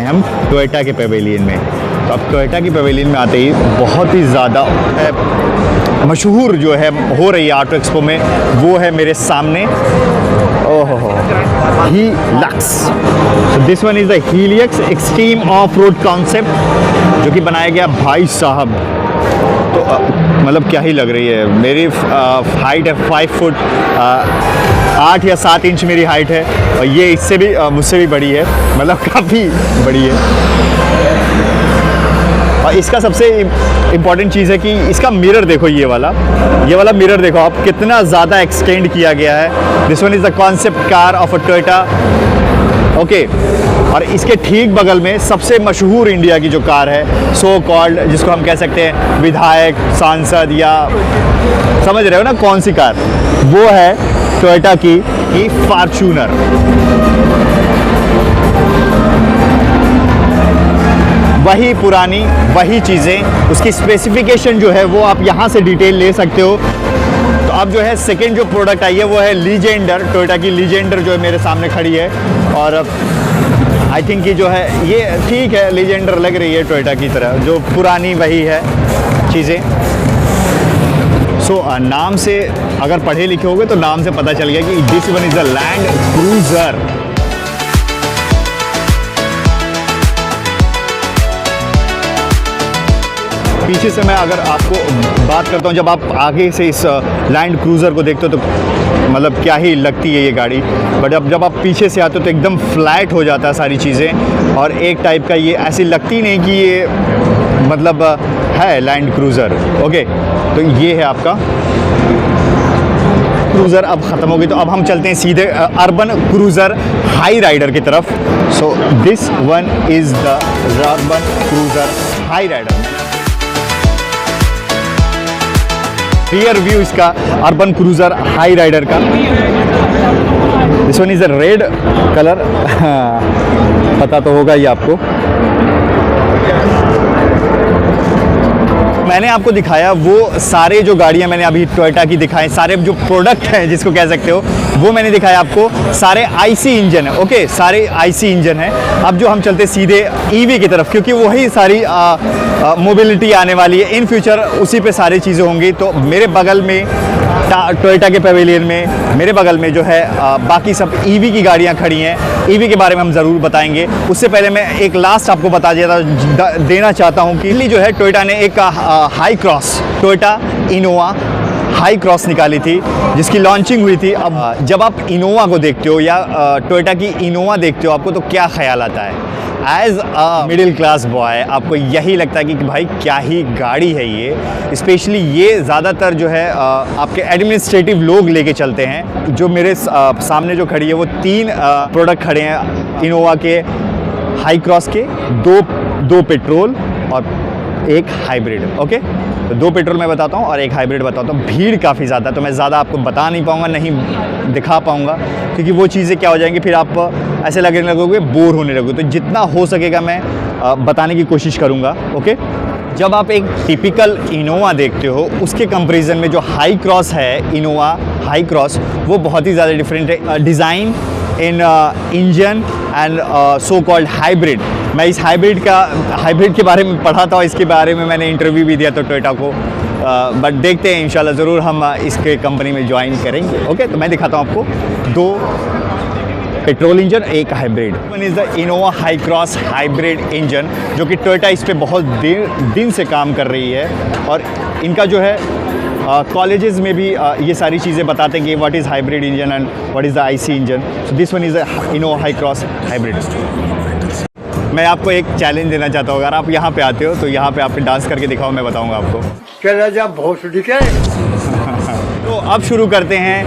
हम टोयोटा के पवेलियन में। तो अब टोयोटा की पवेलियन में आते ही बहुत ही ज़्यादा मशहूर जो है हो रही है ऑटो एक्सपो में, वो है मेरे सामने। ओहो, Hilux. This one is the Hilux extreme off road concept, जो कि बनाया गया भाई साहब। तो मतलब क्या ही लग रही है। मेरी हाइट है 5 फुट 8 या 7 इंच मेरी हाइट है, और ये इससे भी मुझसे भी बड़ी है, मतलब काफ़ी बड़ी है। और इसका सबसे इम्पॉर्टेंट चीज़ है कि इसका मिरर देखो, ये वाला मिरर देखो आप, कितना ज़्यादा एक्सटेंड किया गया है। This one is the concept car of a Toyota. Okay, और इसके ठीक बगल में सबसे मशहूर इंडिया की जो कार है, सो कॉल्ड, जिसको हम कह सकते हैं विधायक, सांसद, या समझ रहे हो ना कौन सी कार, वो है टोयोटा की फॉर्च्यूनर। वही पुरानी वही चीज़ें, उसकी स्पेसिफिकेशन जो है वो आप यहाँ से डिटेल ले सकते हो। तो अब जो है सेकेंड जो प्रोडक्ट आई है वो है लीजेंडर। टोयोटा की लीजेंडर जो है मेरे सामने खड़ी है, और आई थिंक कि जो है ये ठीक है, लीजेंडर लग रही है टोयोटा की तरह, जो पुरानी वही है चीज़ें। सो नाम से अगर पढ़े लिखे होगे तो नाम से पता चल गया कि this one is a land cruiser. पीछे से मैं अगर आपको बात करता हूँ, जब आप आगे से इस लैंड क्रूज़र को देखते हो तो मतलब क्या ही लगती है ये गाड़ी, बट जब आप पीछे से आते हो तो एकदम फ्लैट हो जाता है सारी चीज़ें, और एक टाइप का ये ऐसी लगती नहीं कि ये मतलब है लैंड क्रूज़र। ओके, तो ये है आपका क्रूज़र। अब ख़त्म हो गई, तो अब हम चलते हैं सीधे अर्बन क्रूज़र हाई राइडर की तरफ। So this one is the Urban Cruiser Hyryder. Rear view इसका अर्बन क्रूज़र हाई राइडर का। This one is a red colour, पता तो होगा ही आपको। मैंने आपको दिखाया वो सारे जो गाड़ियां मैंने अभी टोयोटा की दिखाई, सारे जो प्रोडक्ट हैं जिसको कह सकते हो, वो मैंने दिखाया आपको, सारे आईसी इंजन है। ओके, सारे आईसी इंजन है। अब जो हम चलते सीधे ईवी की तरफ, क्योंकि वही सारी मोबिलिटी आने वाली है इन फ्यूचर, उसी पे सारी चीज़ें होंगी। तो मेरे बगल में टोयोटा के पवेलियन में मेरे बगल में जो है बाकी सब ईवी की गाड़ियां खड़ी हैं। ईवी के बारे में हम ज़रूर बताएंगे। उससे पहले मैं एक लास्ट आपको बता देना चाहता हूं कि जो है टोयोटा ने एक high cross, Toyota Innova high cross निकाली थी, जिसकी लॉन्चिंग हुई थी। अब जब आप इनोवा को देखते हो या टोयोटा की इनोवा देखते हो, आपको तो क्या ख्याल आता है? As a middle class boy आपको यही लगता है कि भाई क्या ही गाड़ी है ये। स्पेशली ये ज़्यादातर जो है आपके एडमिनिस्ट्रेटिव लोग लेके चलते हैं। जो मेरे सामने जो खड़ी है वो 3 प्रोडक्ट खड़े हैं इनोवा के हाई क्रॉस के, दो पेट्रोल और एक हाइब्रिड। ओके, तो 2 पेट्रोल मैं बताता हूँ और एक हाइब्रिड बताता हूँ। भीड़ काफ़ी ज़्यादा, तो मैं ज़्यादा आपको बता नहीं पाऊँगा, नहीं दिखा पाऊँगा, क्योंकि वो चीज़ें क्या हो जाएंगी, फिर आप ऐसे लगने लगोगे, बोर होने लगोगे। तो जितना हो सकेगा मैं बताने की कोशिश करूँगा। ओके, जब आप एक टिपिकल इनोवा देखते हो, उसके कंपैरिजन में जो हाई क्रॉस है, इनोवा हाई क्रॉस, वो बहुत ही ज़्यादा डिफरेंट है। Design in engine and so called hybrid. मैं इस हाइब्रिड के बारे में पढ़ा था, इसके बारे में मैंने इंटरव्यू भी दिया था टोयोटा को, बट देखते हैं इंशाल्लाह ज़रूर हम इसके कंपनी में ज्वाइन करेंगे। ओके, तो मैं दिखाता हूँ आपको 2 पेट्रोल इंजन, एक hybrid. One is the Innova high cross hybrid engine, जो कि टोयोटा इस पर बहुत दिन से काम कर रही है, और इनका जो है कॉलेजेस में भी ये सारी चीज़ें बताते हैं कि what is hybrid engine and what is the IC engine. So this one is the Innova high cross hybrid. मैं आपको एक चैलेंज देना चाहता हूँ, अगर आप यहाँ पे आते हो तो यहाँ पे आप डांस करके दिखाओ, मैं बताऊँगा आपको। चला जा भोसड़ी के। तो अब शुरू करते हैं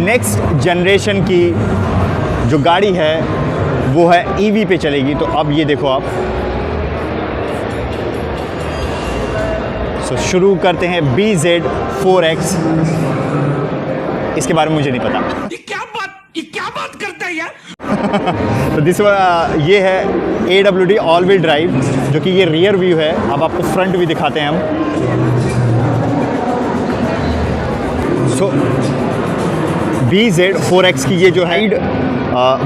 नेक्स्ट जनरेशन की जो गाड़ी है, वो है ईवी पे चलेगी। तो अब ये देखो आप, सो शुरू करते हैं BZ4X। इसके बारे में मुझे नहीं पता। ये क्या बात करता है यार। तो ये है AWD ऑल व्हील ड्राइव, जो कि ये रियर व्यू है। अब आपको फ्रंट भी दिखाते हैं हम। सो BZ4X की ये जो हाइड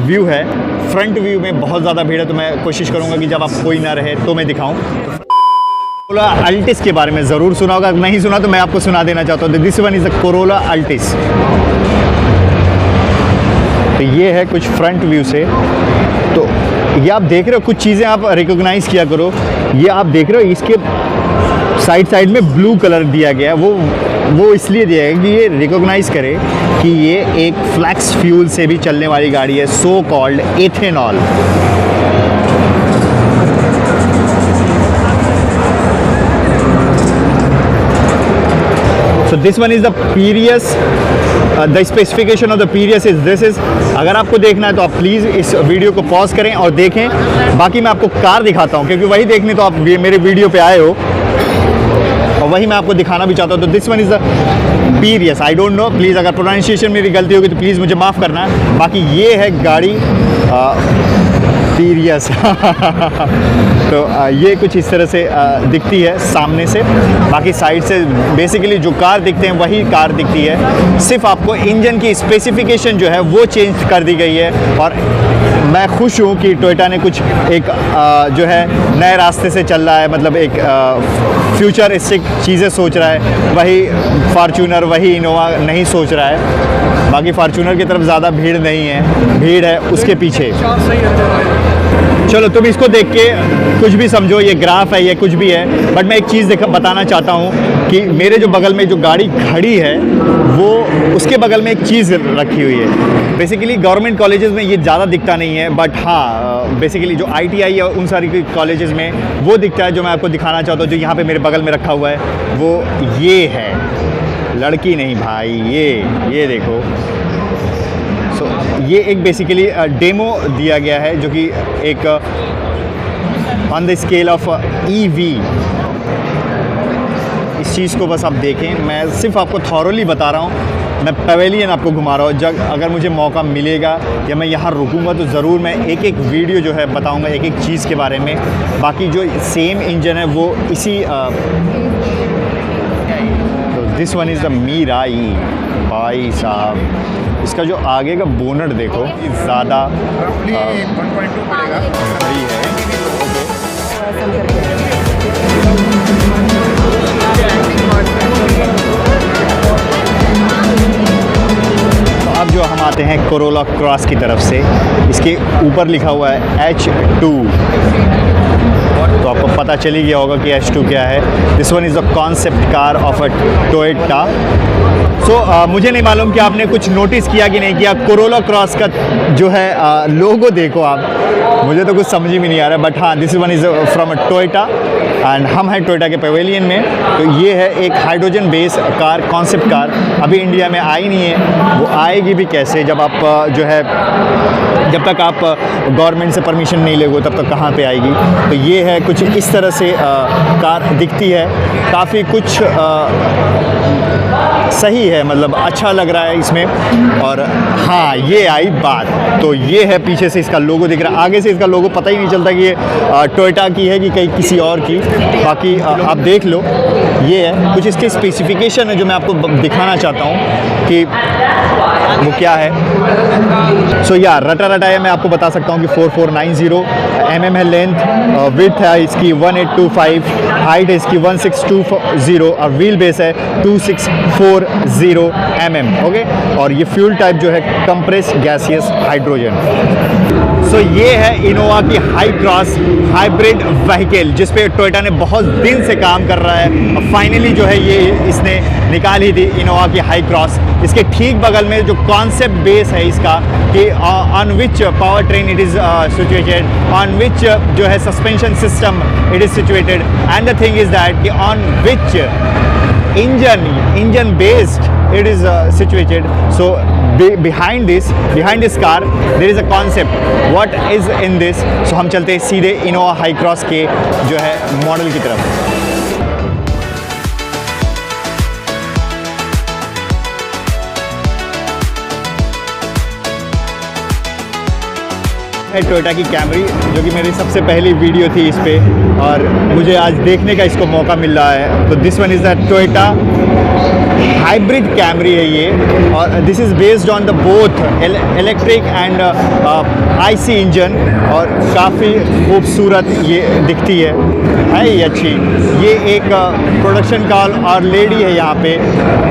व्यू है, फ्रंट व्यू में बहुत ज़्यादा भीड़ है, तो मैं कोशिश करूँगा कि जब आप कोई ना रहे तो मैं दिखाऊँ। कोरोला अल्टिस के बारे में ज़रूर सुना होगा, अगर नहीं सुना तो मैं आपको सुना देना चाहता हूँ। This one is the Corolla Altis. तो ये है कुछ फ्रंट व्यू से। तो ये आप देख रहे हो, कुछ चीज़ें आप रिकॉग्नाइज़ किया करो। ये आप देख रहे हो, इसके साइड में ब्लू कलर दिया गया है। वो इसलिए दिया है कि ये रिकॉग्नाइज़ करे कि ये एक फ्लैक्स फ्यूल से भी चलने वाली गाड़ी है, so called ethanol. So this one is the Prius. The specification of the Prius is this is। अगर आपको देखना है तो आप प्लीज़ इस वीडियो को पॉज करें और देखें। बाकी मैं आपको कार दिखाता हूँ, क्योंकि वही देखने तो आप मेरे वीडियो पे आए हो और वही मैं आपको दिखाना भी चाहता हूँ। तो this one is the Prius। I don't know, please अगर प्रोनाउंसिएशन मेरी गलती होगी तो प्लीज़ मुझे माफ़ करना। बाकी ये है गाड़ी Prius। तो ये कुछ इस तरह से दिखती है सामने से। बाकी साइड से बेसिकली जो कार दिखते हैं वही कार दिखती है, सिर्फ आपको इंजन की स्पेसिफिकेशन जो है वो चेंज कर दी गई है। और मैं खुश हूँ कि टोयोटा ने कुछ एक जो है नए रास्ते से चल रहा है, मतलब एक फ्यूचरिस्टिक चीज़ें सोच रहा है। वही फॉर्च्यूनर, वही इनोवा नहीं सोच रहा है। बाकी फॉर्च्यूनर की तरफ ज़्यादा भीड़ नहीं है, भीड़ है उसके पीछे। चलो तुम इसको देख के कुछ भी समझो, ये ग्राफ है, ये कुछ भी है, बट मैं एक चीज़ बताना चाहता हूँ कि मेरे जो बगल में जो गाड़ी खड़ी है वो उसके बगल में एक चीज़ रखी हुई है। बेसिकली गवर्नमेंट कॉलेजेस में ये ज़्यादा दिखता नहीं है, बट हाँ बेसिकली जो ITI है उन सारी कॉलेजेस में वो दिखता है। जो मैं आपको दिखाना चाहता हूँ, जो यहाँ पे मेरे बगल में रखा हुआ है वो ये है। लड़की नहीं भाई, ये देखो। सो ये एक बेसिकली डेमो दिया गया है, जो कि एक on the scale of EV। इस चीज़ को बस आप देखें, मैं सिर्फ आपको थॉरोली बता रहा हूँ। मैं पवेलियन आपको घुमा रहा हूँ। जब अगर मुझे मौका मिलेगा या मैं यहाँ रुकूँगा तो ज़रूर मैं एक एक वीडियो जो है बताऊँगा एक एक चीज़ के बारे में। बाकी जो सेम इंजन है वो इसी दिस वन इज़ द मीराई। भाई साहब, इसका जो आगे का बोनट देखो, ज़्यादा बड़ी है। तो अब जो हम आते हैं कोरोला क्रॉस की तरफ से, इसके ऊपर लिखा हुआ है H2। तो आपको पता चली गया होगा कि H2 क्या है। This one is the concept car of a Toyota. So मुझे नहीं मालूम कि आपने कुछ नोटिस किया कि नहीं किया, कोरोला क्रॉस का जो है लोगो देखो आप, मुझे तो कुछ समझ ही में नहीं आ रहा। बट हाँ, this one is from a Toyota and हम हैं टोयोटा के पवेलियन में। तो ये है एक hydrogen base car, concept car. अभी इंडिया में आई नहीं है, वो आएगी भी कैसे जब आप जो है, जब तक आप गवर्नमेंट से परमिशन नहीं लेंगे तब तक कहाँ पे आएगी। तो ये है कुछ इस तरह से कार दिखती है। काफ़ी कुछ सही है, मतलब अच्छा लग रहा है इसमें। और हाँ, ये आई बात, तो ये है पीछे से इसका लोगो दिख रहा है। आगे से इसका लोगो पता ही नहीं चलता कि ये टोयोटा की है कि कहीं किसी और की। बाकी आप देख लो, ये है कुछ इसके स्पेसिफिकेशन है जो मैं आपको दिखाना चाहता हूँ कि वो क्या है। सो या रटा है, मैं आपको बता सकता हूँ कि 4490 mm है लेंथ, विड्थ है इसकी 1825, हाइट है इसकी 1620 और व्हील बेस है 2640 mm। ओके, और ये फ्यूल टाइप जो है कंप्रेस गैसियस हाइड्रोजन। सो ये है इनोवा की हाई क्रॉस हाइब्रिड व्हीकल, जिस पे टोयोटा ने बहुत दिन से काम कर रहा है और फाइनली जो है ये इसने निकाल ही दी इनोवा की हाई क्रॉस। इसके ठीक बगल में जो कॉन्सेप्ट बेस है इसका कि on which power train it is situated, on which जो है suspension system it is situated, and the thing is that कि on which engine based it is situated. So behind this car there is a concept, what is in this। so हम चलते हैं सीधे Innova high cross के जो है model की तरफ। है टोयोटा की कैमरी, जो कि मेरी सबसे पहली वीडियो थी इस पे और मुझे आज देखने का इसको मौका मिल रहा है। तो this one is the Toyota hybrid Camry है ये, और this is based on the both electric and IC engine, और काफ़ी खूबसूरत ये दिखती है ये अच्छी। ये एक प्रोडक्शन कॉल और लेडी है यहाँ पे,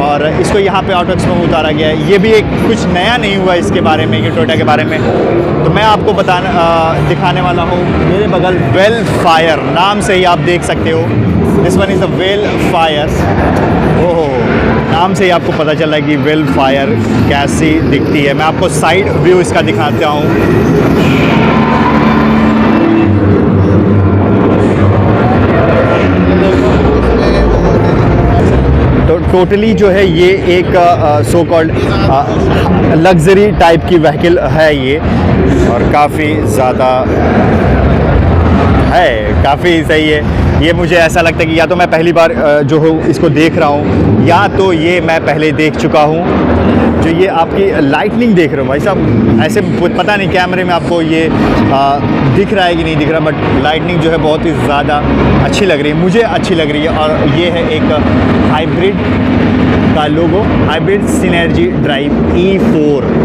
और इसको यहाँ पे ऑटोक्स में उतारा गया है। ये भी एक कुछ नया नहीं हुआ इसके बारे में, ये टोयोटा के बारे में। तो मैं आपको दिखाने वाला हूँ मेरे बगल वेल फायर, नाम से ही आप देख सकते हो, this one is the Vellfire. ओह, नाम से ही आपको पता चल रहा है कि वेल फायर कैसी दिखती है। मैं आपको साइड व्यू इसका दिखाता हूँ। तो टोटली जो है ये एक सो कॉल्ड लग्जरी टाइप की व्हीकल है ये, और काफ़ी ज़्यादा है, काफ़ी सही है ये। मुझे ऐसा लगता है कि या तो मैं पहली बार जो हूँ इसको देख रहा हूँ, या तो ये मैं पहले देख चुका हूँ। जो ये आपकी लाइटनिंग देख रहे हो भाई साहब, ऐसे पता नहीं कैमरे में आपको ये दिख रहा है कि नहीं दिख रहा, बट लाइटनिंग जो है बहुत ही ज़्यादा अच्छी लग रही है, मुझे अच्छी लग रही है। और ये है एक हाइब्रिड का लोगो, हाइब्रिड सिनर्जी ड्राइव E4।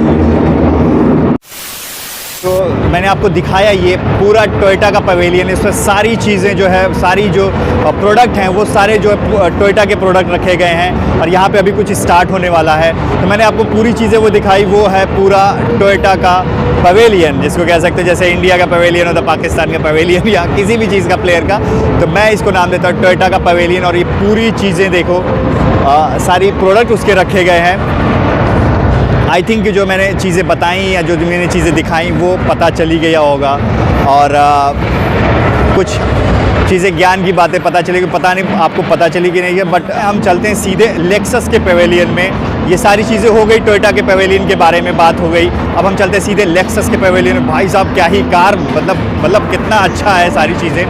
तो मैंने आपको दिखाया ये पूरा टोयोटा का पवेलियन, इसमें सारी चीज़ें जो है, सारी जो प्रोडक्ट हैं वो सारे जो टोयोटा के प्रोडक्ट रखे गए हैं, और यहाँ पे अभी कुछ स्टार्ट होने वाला है। तो मैंने आपको पूरी चीज़ें वो दिखाई, वो है पूरा टोयोटा का पवेलियन, जिसको कह सकते हैं जैसे इंडिया का पवेलियन होता है, पाकिस्तान का पवेलियन, या किसी भी चीज़ का प्लेयर का, तो मैं इसको नाम देता हूँ टोयोटा का पवेलियन। और ये पूरी चीज़ें देखो, सारी प्रोडक्ट उसके रखे गए हैं। आई थिंक जो मैंने चीज़ें बताई या जो मैंने चीज़ें दिखाई वो पता चली गया होगा, और कुछ चीज़ें ज्ञान की बातें पता चलेगी, पता नहीं आपको पता चली कि नहीं है। बट हम चलते हैं सीधे लेक्सस के पवेलियन में। ये सारी चीज़ें हो गई, टोयोटा के पवेलियन के बारे में बात हो गई। अब हम चलते हैं सीधे लेक्सस के पवेलियन में। भाई साहब क्या ही कार, मतलब कितना अच्छा है सारी चीज़ें।